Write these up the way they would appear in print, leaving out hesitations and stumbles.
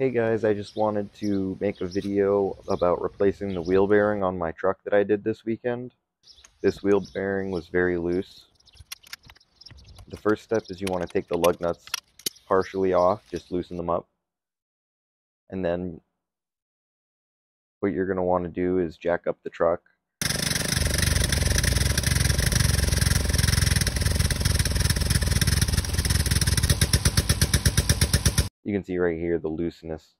Hey guys, I just wanted to make a video about replacing the wheel bearing on my truck that I did this weekend. This wheel bearing was very loose. The first step is you want to take the lug nuts partially off, just loosen them up. And then what you're going to want to do is jack up the truck. You can see right here the looseness.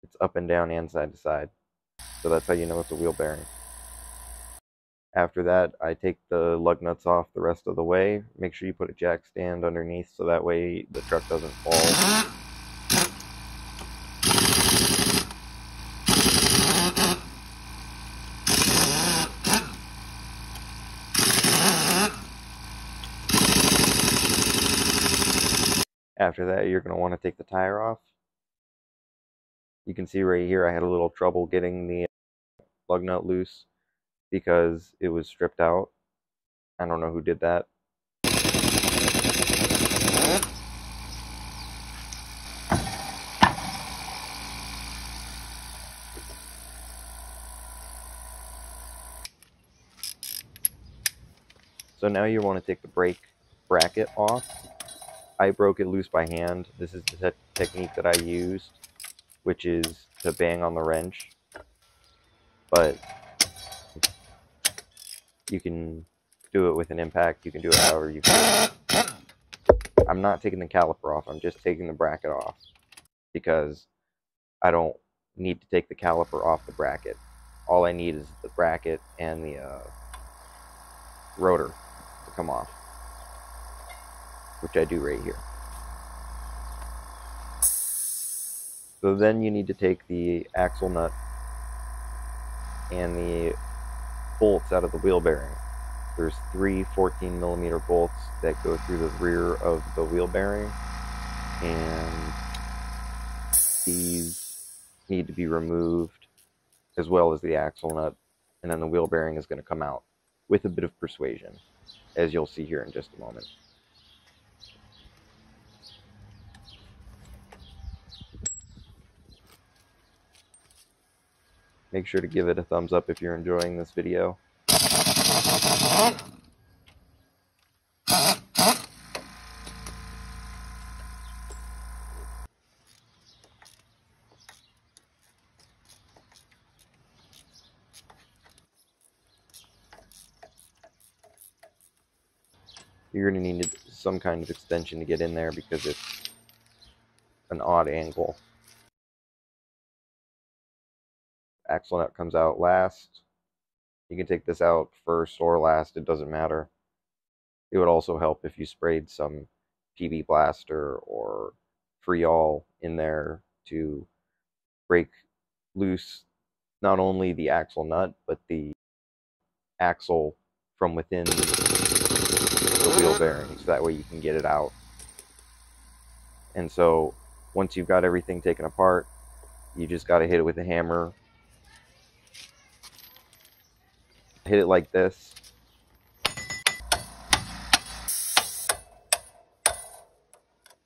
It's up and down and side to side. So that's how you know it's a wheel bearing. After that, I take the lug nuts off the rest of the way. Make sure you put a jack stand underneath so that way the truck doesn't fall. After that, you're going to want to take the tire off. You can see right here I had a little trouble getting the lug nut loose because it was stripped out. I don't know who did that. So now you want to take the brake bracket off. I broke it loose by hand. This is the technique that I used, which is to bang on the wrench. But you can do it with an impact. You can do it however you feel. I'm not taking the caliper off. I'm just taking the bracket off because I don't need to take the caliper off the bracket. All I need is the bracket and the rotor to come off, which I do right here. So then you need to take the axle nut and the bolts out of the wheel bearing. There's three 14mm bolts that go through the rear of the wheel bearing, and these need to be removed as well as the axle nut, and then the wheel bearing is going to come out with a bit of persuasion, as you'll see here in just a moment. Make sure to give it a thumbs up if you're enjoying this video. You're going to need some kind of extension to get in there because it's an odd angle. Axle nut comes out last. You can take this out first or last, it doesn't matter. It would also help if you sprayed some PB Blaster or Freol in there to break loose not only the axle nut, but the axle from within the wheel bearing, so that way you can get it out. And so once you've got everything taken apart, you just got to hit it with a hammer. Hit it like this.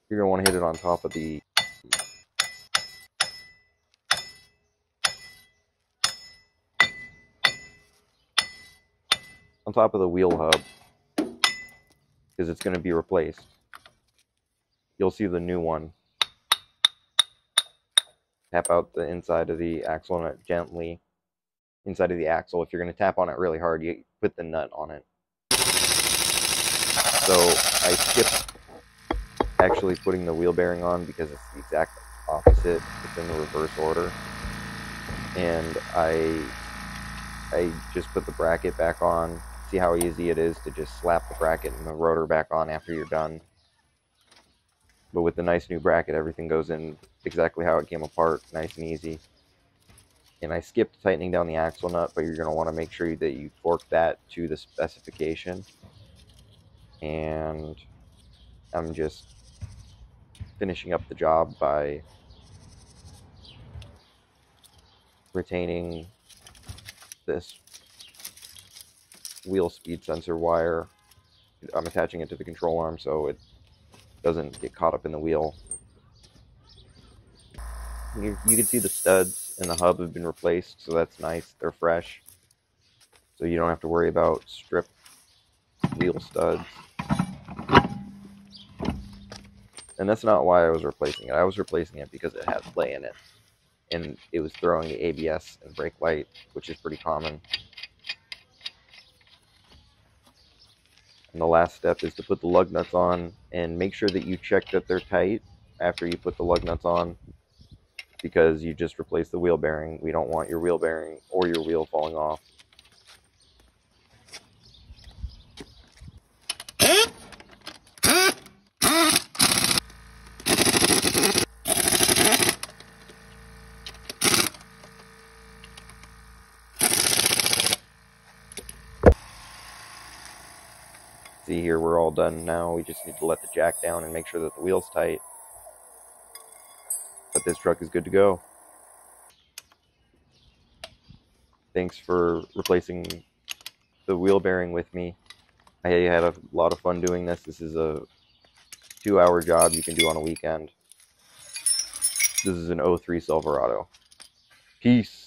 You're going to want to hit it on top of the wheel hub, because it's going to be replaced. You'll see the new one. Tap out the inside of the axle nut gently. Inside of the axle. If you're going to tap on it really hard, you put the nut on it. So I skipped actually putting the wheel bearing on because it's the exact opposite. It's in the reverse order. And I just put the bracket back on. See how easy it is to just slap the bracket and the rotor back on after you're done. But with the nice new bracket, everything goes in exactly how it came apart, nice and easy. And I skipped tightening down the axle nut, but you're going to want to make sure that you torque that to the specification. And I'm just finishing up the job by retaining this wheel speed sensor wire. I'm attaching it to the control arm so it doesn't get caught up in the wheel. You can see the studs and the hub have been replaced, so that's nice. They're fresh, so you don't have to worry about stripped wheel studs. And that's not why I was replacing it. I was replacing it because it had play in it, and it was throwing the ABS and brake light, which is pretty common. And the last step is to put the lug nuts on, and make sure that you check that they're tight after you put the lug nuts on, because you just replaced the wheel bearing. We don't want your wheel bearing or your wheel falling off. See here, we're all done now. We just need to let the jack down and make sure that the wheel's tight. But this truck is good to go. Thanks for replacing the wheel bearing with me. I had a lot of fun doing this. This is a 2-hour job you can do on a weekend. This is an 03 Silverado. Peace.